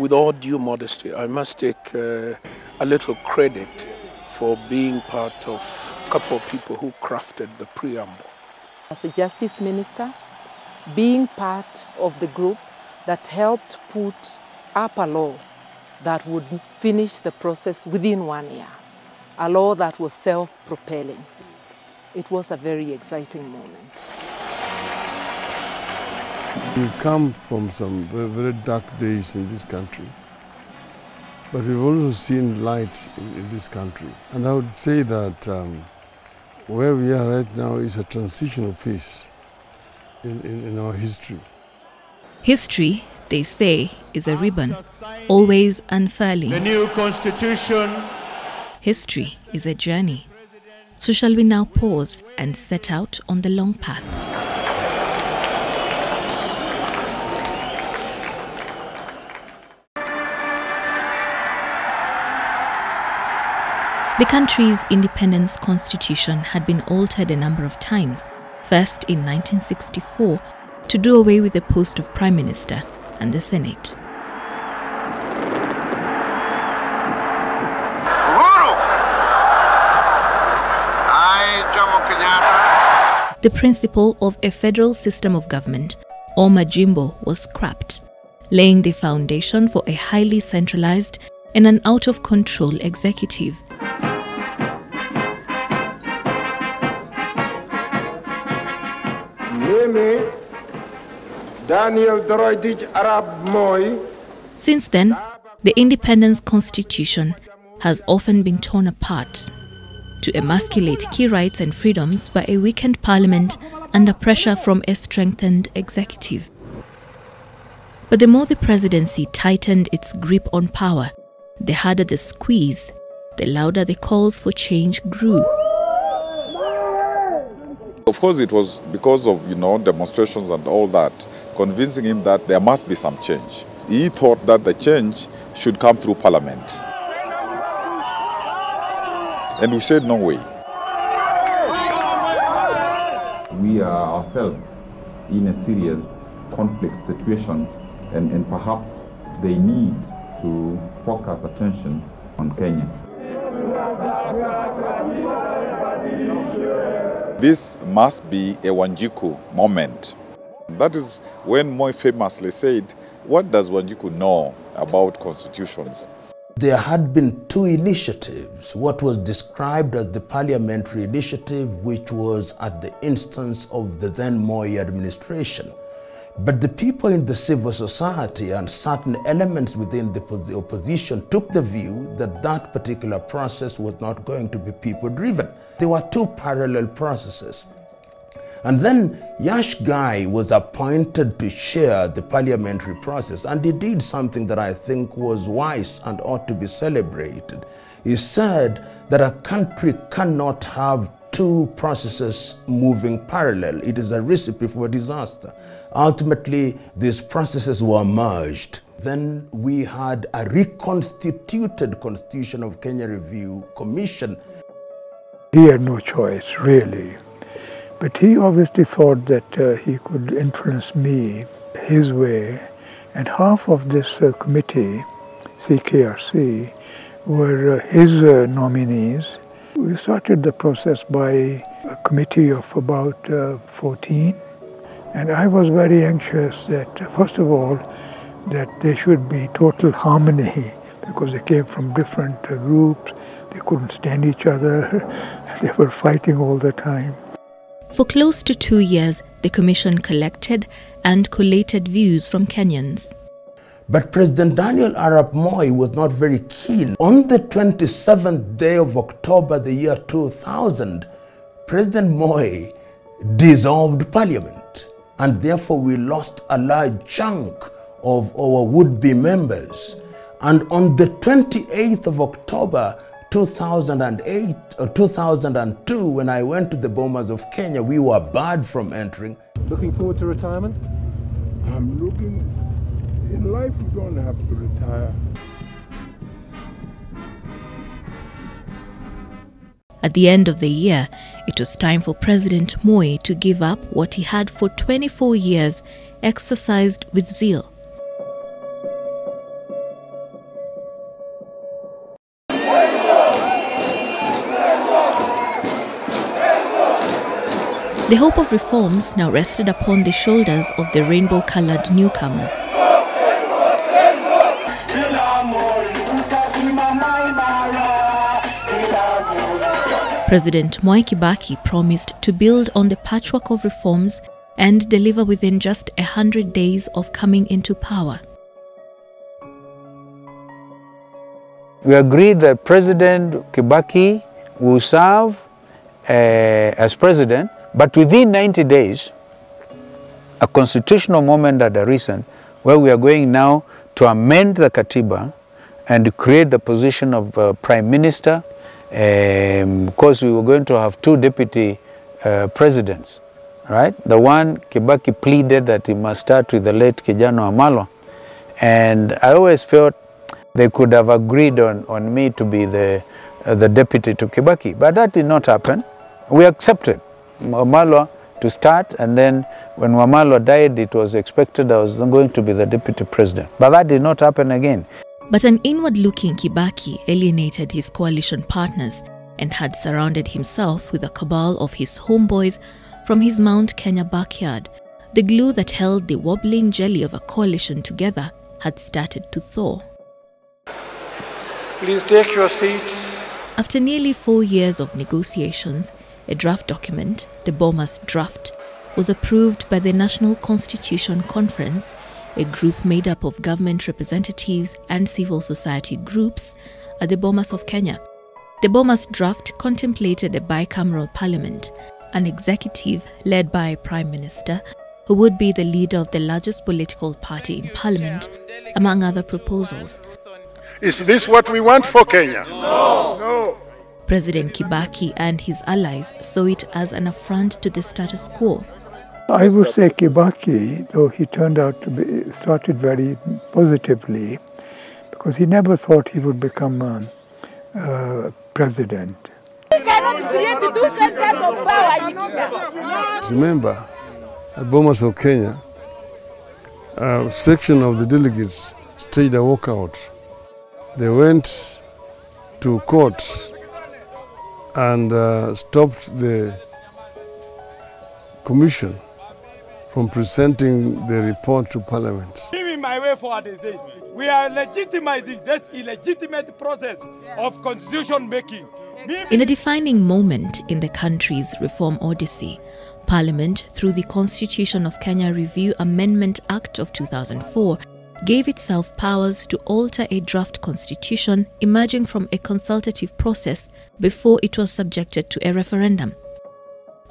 with all due modesty, I must take a little credit for being part of a couple of people who crafted the preamble. As a justice minister, being part of the group that helped put up a law that would finish the process within 1 year, a law that was self-propelling. It was a very exciting moment. We've come from some very, very dark days in this country, but we've also seen light in this country. And I would say that where we are right now is a transitional phase in our history. History, they say, is a ribbon, always unfurling. The new constitution. History is a journey. So shall we now pause and set out on the long path? The country's independence constitution had been altered a number of times, first in 1964 to do away with the post of Prime Minister and the Senate. The principle of a federal system of government, or Majimbo, was scrapped, laying the foundation for a highly centralized and an out-of-control executive. Since then, the Independence Constitution has often been torn apart to emasculate key rights and freedoms by a weakened parliament under pressure from a strengthened executive. But the more the presidency tightened its grip on power, the harder the squeeze, the louder the calls for change grew. Of course, it was because of, demonstrations and all that, convincing him that there must be some change. He thought that the change should come through parliament. And we said, no way. We are ourselves in a serious conflict situation, and perhaps they need to focus attention on Kenya. This must be a Wanjiku moment. That is when Moi famously said, what does Wanjiku know about constitutions? There had been two initiatives, what was described as the parliamentary initiative, which was at the instance of the then Moi administration. But the people in the civil society and certain elements within the opposition took the view that that particular process was not going to be people-driven. There were two parallel processes. And then Yash Gai was appointed to chair the parliamentary process, and he did something that I think was wise and ought to be celebrated. He said that a country cannot have two processes moving parallel. It is a recipe for disaster. Ultimately, these processes were merged. Then we had a reconstituted Constitution of Kenya Review Commission. He had no choice, really. But he obviously thought that he could influence me his way. And half of this committee, CKRC, were his nominees. We started the process by a committee of about 14. And I was very anxious that, first of all, that there should be total harmony, because they came from different groups. They couldn't stand each other. They were fighting all the time. For close to 2 years, the Commission collected and collated views from Kenyans. But President Daniel Arap Moi was not very keen. On the 27th day of October, the year 2000, President Moi dissolved Parliament, and therefore we lost a large chunk of our would-be members. And on the 28th of October, 2008 or 2002, when I went to the Bomas of Kenya, we were barred from entering. Looking forward to retirement? I'm looking, in life you don't have to retire. At the end of the year, it was time for President Moi to give up what he had for 24 years exercised with zeal. The hope of reforms now rested upon the shoulders of the rainbow-colored newcomers. President Mwai Kibaki promised to build on the patchwork of reforms and deliver within just 100 days of coming into power. We agreed that President Kibaki will serve as president, but within 90 days, a constitutional moment had arisen where we are going now to amend the Katiba and create the position of Prime Minister, because we were going to have two deputy presidents, right? The one, Kibaki pleaded that he must start with the late Kijana Wamalwa, and I always felt they could have agreed on me to be the deputy to Kibaki, but that did not happen. We accepted Wamalwa to start, and then when Wamalwa died, it was expected I was going to be the deputy president, but that did not happen again. But an inward-looking Kibaki alienated his coalition partners and had surrounded himself with a cabal of his homeboys from his Mount Kenya backyard. The glue that held the wobbling jelly of a coalition together had started to thaw. Please take your seats. After nearly 4 years of negotiations, a draft document, the Bomas Draft, was approved by the National Constitution Conference, a group made up of government representatives and civil society groups at the Bomas of Kenya. The Bomas Draft contemplated a bicameral parliament, an executive led by a prime minister, who would be the leader of the largest political party in parliament, among other proposals. Is this what we want for Kenya? No. President Kibaki and his allies saw it as an affront to the status quo. I would say Kibaki, though he turned out to be, started very positively, because he never thought he would become president. We cannot create two centers of power in Kenya. Remember, at Bomas of Kenya, a section of the delegates staged a walkout. They went to court and stopped the commission from presenting the report to Parliament. Giving my way forward is this. We are legitimizing this illegitimate process of constitution making. In a defining moment in the country's reform odyssey, Parliament, through the Constitution of Kenya Review Amendment Act of 2004, gave itself powers to alter a draft constitution emerging from a consultative process before it was subjected to a referendum.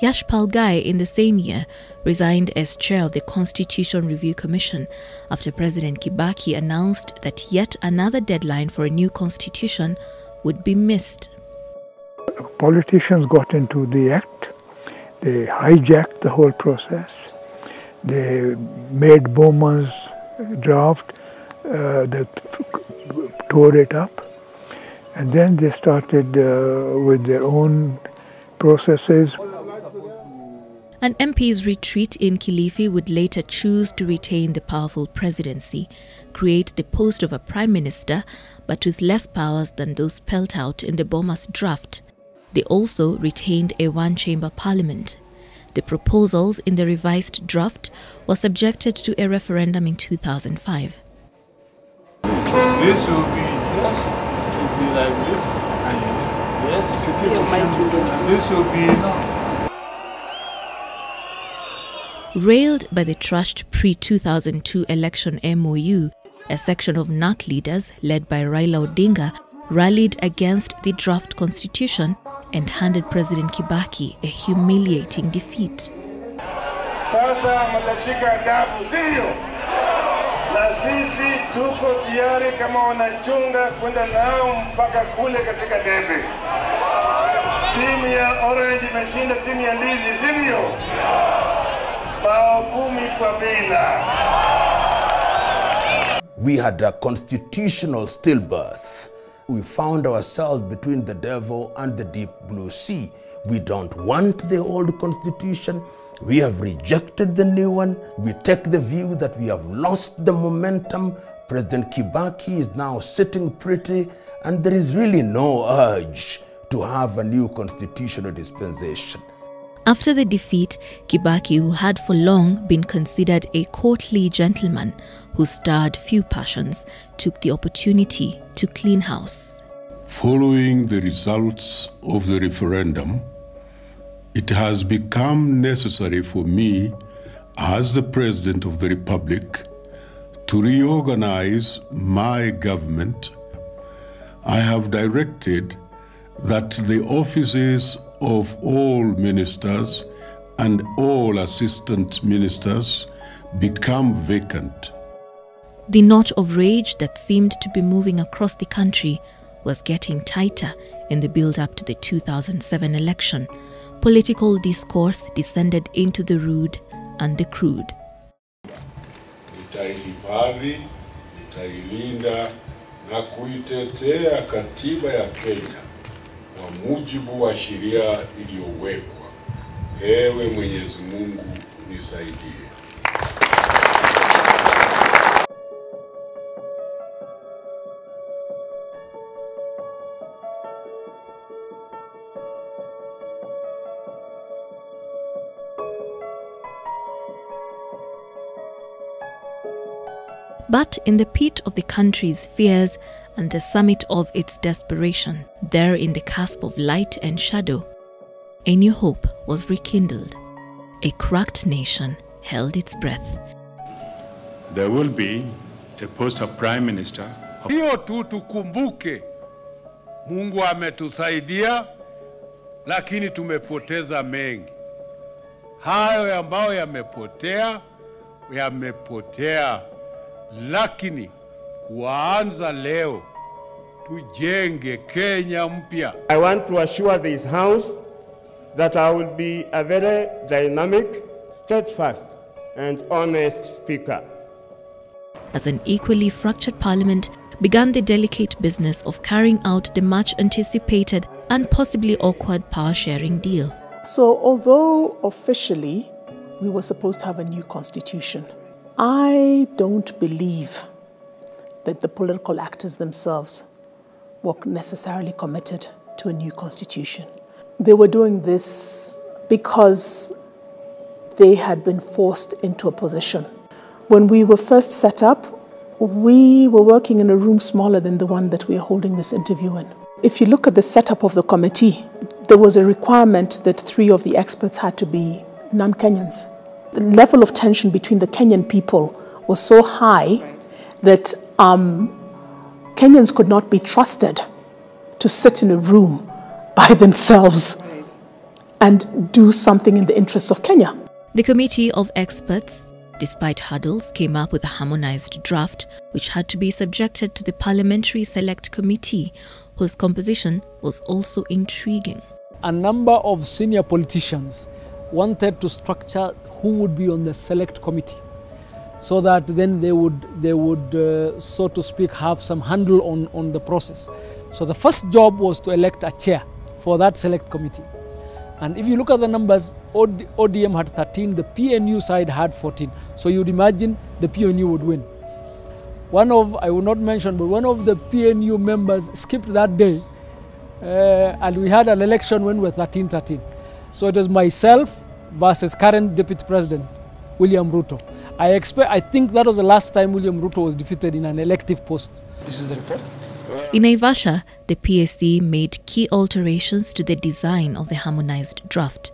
Yashpal Gai, in the same year, resigned as chair of the Constitution Review Commission after President Kibaki announced that yet another deadline for a new constitution would be missed. Politicians got into the act, they hijacked the whole process, they made Boma's draft, they tore it up, and then they started with their own processes. An MP's retreat in Kilifi would later choose to retain the powerful presidency, create the post of a prime minister, but with less powers than those spelled out in the Bomas Draft. They also retained a one-chamber parliament. The proposals in the revised draft were subjected to a referendum in 2005. This will be, yes, it will be like this, and yes, this will be enough. Railed by the trashed pre-2002 election MOU, a section of NARC leaders led by Raila Odinga rallied against the draft constitution and handed President Kibaki a humiliating defeat. Sasa mtashika adabu, sio? Na sisi tuko tayari kama wanachunga kwenda nao mpaka kule katika debe. Timu ya Orange imeshinda timu ya Ndizi, sivyo? Bao 10 kwa bila. We had a constitutional stillbirth. We found ourselves between the devil and the deep blue sea. We don't want the old constitution. We have rejected the new one. We take the view that we have lost the momentum. President Kibaki is now sitting pretty, and there is really no urge to have a new constitutional dispensation. After the defeat, Kibaki, who had for long been considered a courtly gentleman who stirred few passions, took the opportunity to clean house. Following the results of the referendum, it has become necessary for me, as the President of the Republic, to reorganize my government. I have directed that the offices of all ministers and all assistant ministers become vacant. The knot of rage that seemed to be moving across the country was getting tighter in the build-up to the 2007 election. Political discourse descended into the rude and the crude. Nitaihifadhi, nitailinda na kuitetea katiba ya Kenya kwa mujibu wa sheria iliyowekwa. Ewe Mwenyezi Mungu unisaidie. But in the pit of the country's fears and the summit of its desperation, there in the cusp of light and shadow, a new hope was rekindled. A cracked nation held its breath. There will be a post of Prime Minister. Hiyo tu tukumbuke, Mungu ametusaidia, lakini tumepoteza mengi. Hayo ambayo yamepotea, lakini kuanza leo tujenge Kenya mpya. I want to assure this House that I will be a very dynamic, steadfast and honest speaker. As an equally fractured parliament began the delicate business of carrying out the much anticipated and possibly awkward power-sharing deal. So although officially we were supposed to have a new constitution, I don't believe that the political actors themselves were necessarily committed to a new constitution. They were doing this because they had been forced into a position. When we were first set up, we were working in a room smaller than the one that we are holding this interview in. If you look at the setup of the committee, there was a requirement that 3 of the experts had to be non-Kenyans. The level of tension between the Kenyan people was so high that Kenyans could not be trusted to sit in a room by themselves and do something in the interests of Kenya. The committee of experts, despite hurdles, came up with a harmonized draft which had to be subjected to the Parliamentary Select Committee, whose composition was also intriguing. A number of senior politicians wanted to structure who would be on the select committee, so that then they would so to speak, have some handle on the process. So the first job was to elect a chair for that select committee. And if you look at the numbers, ODM had 13, the PNU side had 14. So you'd imagine the PNU would win. I will not mention, but one of the PNU members skipped that day, and we had an election when we were 13-13. So it was myself versus current Deputy President, William Ruto. I think that was the last time William Ruto was defeated in an elective post. This is the report. In Naivasha, the PSC made key alterations to the design of the harmonized draft.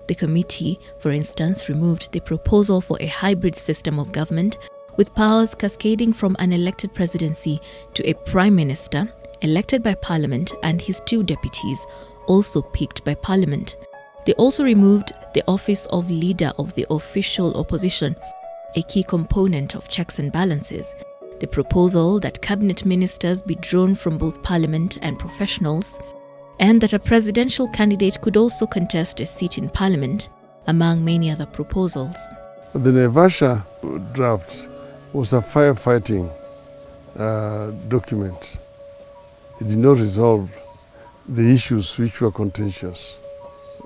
The committee, for instance, removed the proposal for a hybrid system of government with powers cascading from an elected presidency to a prime minister elected by parliament and his 2 deputies, also picked by parliament. They also removed the office of leader of the official opposition, a key component of checks and balances. The proposal that cabinet ministers be drawn from both parliament and professionals, and that a presidential candidate could also contest a seat in parliament, among many other proposals. The Naivasha draft was a firefighting document. It did not resolve the issues which were contentious.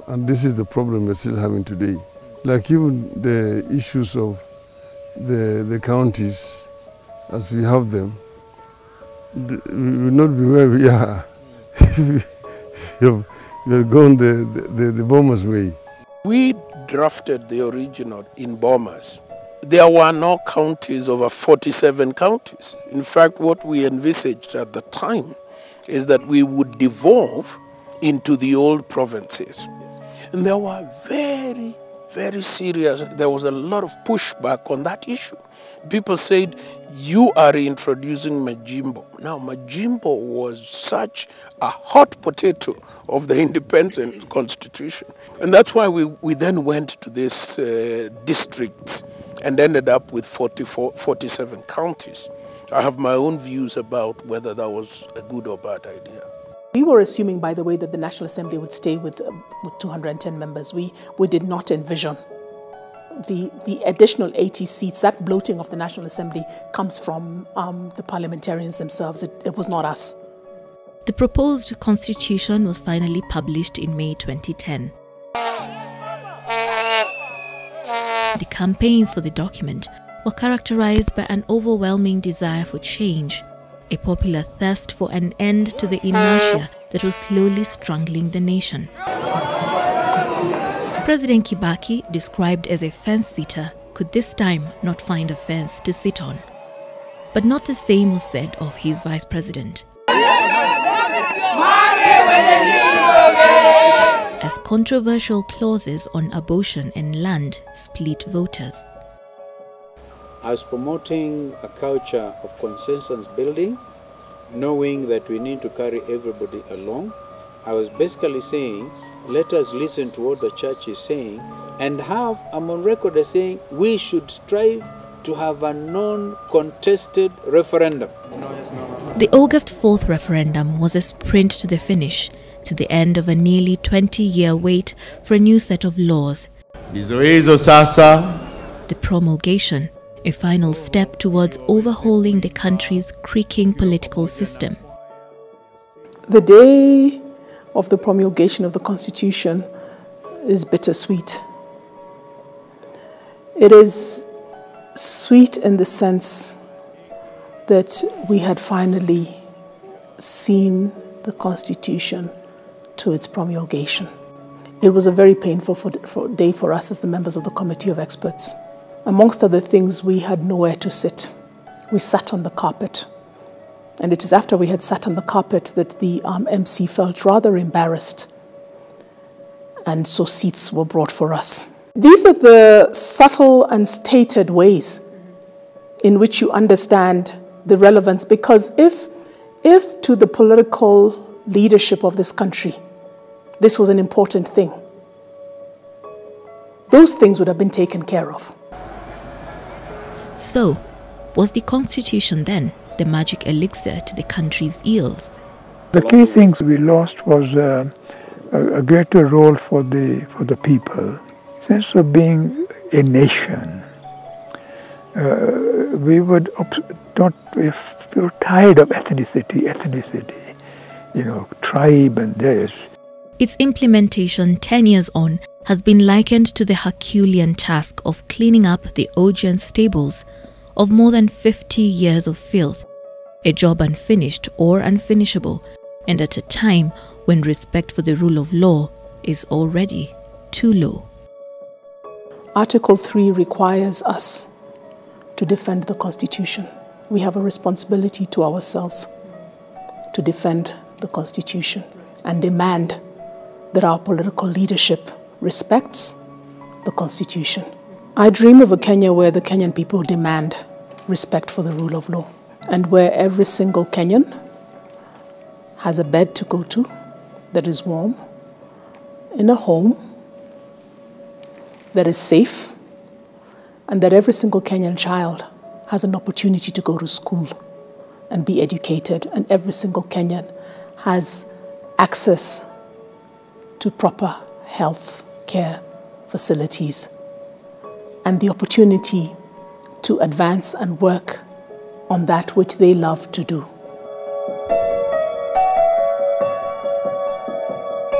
And this is the problem we're still having today. Like even the issues of the counties, as we have them, we will not be where we are. You have gone the bomber's way. We drafted the original in Bomas. There were no counties over 47 counties. In fact, what we envisaged at the time is that we would devolve into the old provinces. And there were very serious, there was a lot of pushback on that issue. People said, you are introducing Majimbo. Now, Majimbo was such a hot potato of the independent constitution. And that's why we then went to these districts and ended up with 47 counties. I have my own views about whether that was a good or bad idea. We were assuming, by the way, that the National Assembly would stay with 210 members. We did not envision the additional 80 seats. That bloating of the National Assembly comes from the parliamentarians themselves. It was not us. The proposed constitution was finally published in May 2010. The campaigns for the document were characterized by an overwhelming desire for change, a popular thirst for an end to the inertia that was slowly strangling the nation. President Kibaki, described as a fence-sitter, could this time not find a fence to sit on. But not the same was said of his vice president, as controversial clauses on abortion and land split voters. I was promoting a culture of consensus building, knowing that we need to carry everybody along. I was basically saying, let us listen to what the church is saying, and I'm on record as saying, we should strive to have a non-contested referendum. The August 4th referendum was a sprint to the finish, to the end of a nearly 20-year wait for a new set of laws. The promulgation, a final step towards overhauling the country's creaking political system. The day of the promulgation of the Constitution is bittersweet. It is sweet in the sense that we had finally seen the Constitution to its promulgation. It was a very painful day for us as the members of the Committee of Experts. Amongst other things, we had nowhere to sit. We sat on the carpet. And it is after we had sat on the carpet that the MC felt rather embarrassed. And so seats were brought for us. These are the subtle and stated ways in which you understand the relevance. Because if to the political leadership of this country, this was an important thing, those things would have been taken care of. So, was the Constitution then the magic elixir to the country's ills? The key things we lost was a greater role for the people, sense of being a nation. We were tired of ethnicity, tribe and this. Its implementation 10 years on has been likened to the Herculean task of cleaning up the Augean stables of more than 50 years of filth, a job unfinished or unfinishable, and at a time when respect for the rule of law is already too low. Article 3 requires us to defend the Constitution. We have a responsibility to ourselves to defend the Constitution and demand that our political leadership respects the Constitution. I dream of a Kenya where the Kenyan people demand respect for the rule of law, and where every single Kenyan has a bed to go to that is warm, in a home that is safe, and that every single Kenyan child has an opportunity to go to school and be educated, and every single Kenyan has access to proper health care facilities and the opportunity to advance and work on that which they love to do.